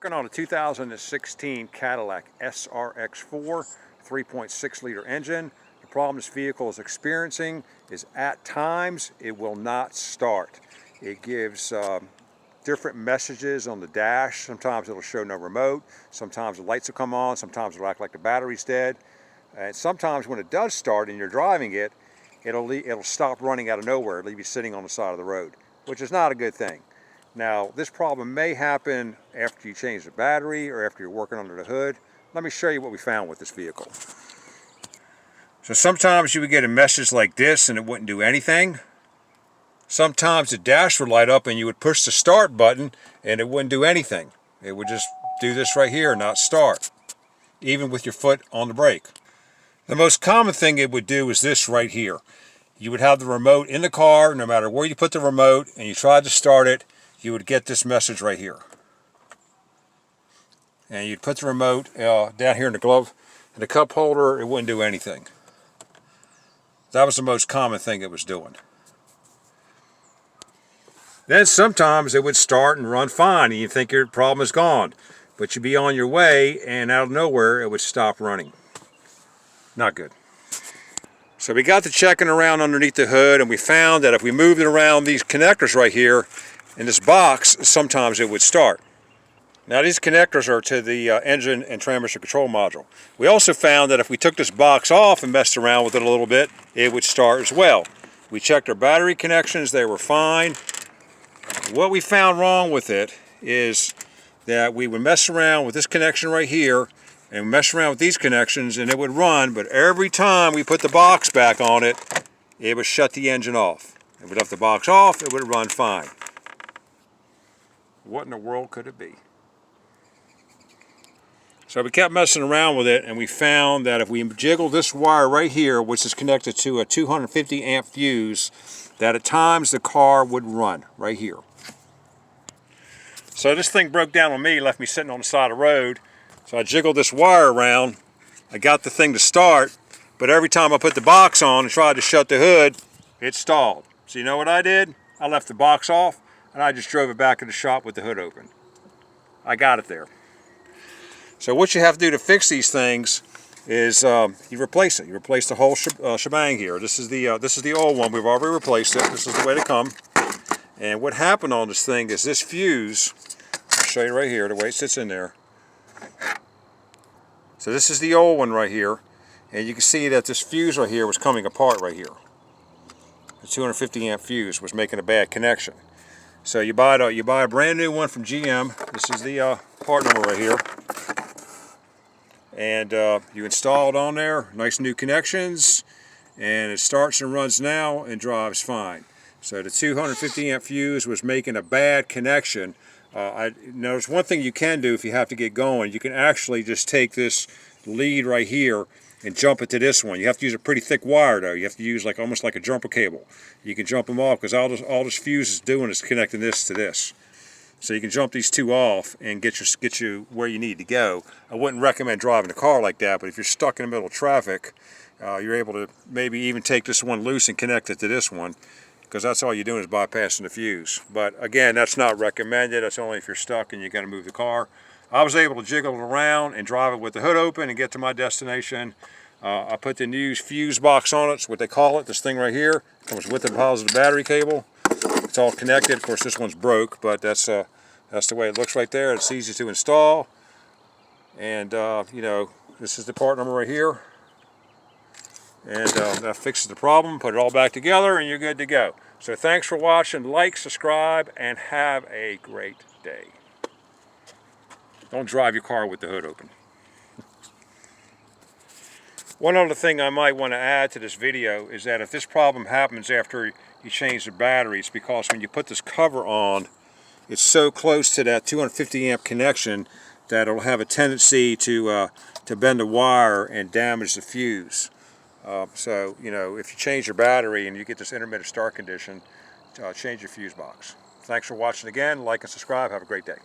Working on a 2016 Cadillac SRX 4 3.6 liter engine. The problem this vehicle is experiencing is at times it will not start. It gives different messages on the dash. Sometimes it'll show no remote, sometimes the lights will come on, sometimes it'll act like the battery's dead. And sometimes when it does start and you're driving it, it'll stop running out of nowhere, leave you sitting on the side of the road, which is not a good thing. Now, this problem may happen after you change the battery or after you're working under the hood. Let me show you what we found with this vehicle. So sometimes you would get a message like this and it wouldn't do anything. Sometimes the dash would light up and you would push the start button and it wouldn't do anything. It would just do this right here, not start, even with your foot on the brake. The most common thing it would do is this right here. You would have the remote in the car, no matter where you put the remote, and you tried to start it, you would get this message right here. And you'd put the remote down here in the glove, in the cup holder, it wouldn't do anything. That was the most common thing it was doing. Then sometimes it would start and run fine, and you think your problem is gone. But you'd be on your way, and out of nowhere, it would stop running. Not good. So we got to checking around underneath the hood, and we found that if we moved it around these connectors right here, in this box, sometimes it would start. Now these connectors are to the engine and transmission control module. We also found that if we took this box off and messed around with it a little bit, it would start as well. We checked our battery connections, they were fine. What we found wrong with it is that we would mess around with this connection right here and mess around with these connections and it would run, but every time we put the box back on it, it would shut the engine off. If we left the box off, it would run fine. What in the world could it be? So we kept messing around with it and we found that if we jiggle this wire right here, which is connected to a 250 amp fuse, that at times the car would run right here. So this thing broke down on me, left me sitting on the side of the road. So I jiggled this wire around. I got the thing to start, but every time I put the box on and tried to shut the hood, it stalled. So you know what I did? I left the box off and I just drove it back in the shop with the hood open. I got it there. So what you have to do to fix these things is you replace it. You replace the whole shebang here. This is the old one. We've already replaced it. This is the way to come. And what happened on this thing is this fuse, I'll show you right here the way it sits in there. So this is the old one right here, and you can see that this fuse right here was coming apart right here. The 250 amp fuse was making a bad connection. So you buy a brand new one from GM. This is the part number right here. And you install it on there, nice new connections, and it starts and runs now and drives fine. So the 250 amp fuse was making a bad connection. Now there's one thing you can do if you have to get going. You can actually just take this lead right here and jump it to this one. You have to use a pretty thick wire though. You have to use almost like a jumper cable. You can jump them off because all this fuse is doing is connecting this to this. So you can jump these two off and get you where you need to go. I wouldn't recommend driving a car like that, but if you're stuck in the middle of traffic, you're able to maybe even take this one loose and connect it to this one, because that's all you're doing is bypassing the fuse. But again, that's not recommended. That's only if you're stuck and you got to move the car. I was able to jiggle it around and drive it with the hood open and get to my destination. I put the new fuse box on it. It's what they call it. This thing right here comes with the positive battery cable. It's all connected. Of course, this one's broke, but that's the way it looks right there. It's easy to install. And you know, this is the part number right here. And that fixes the problem. Put it all back together and you're good to go. So thanks for watching. Like, subscribe, and have a great day. Don't drive your car with the hood open. One other thing I might want to add to this video is that if this problem happens after you change the battery, it's because when you put this cover on, it's so close to that 250 amp connection that it'll have a tendency to bend the wire and damage the fuse. So, you know, if you change your battery and you get this intermittent start condition, change your fuse box. Thanks for watching again. Like and subscribe. Have a great day.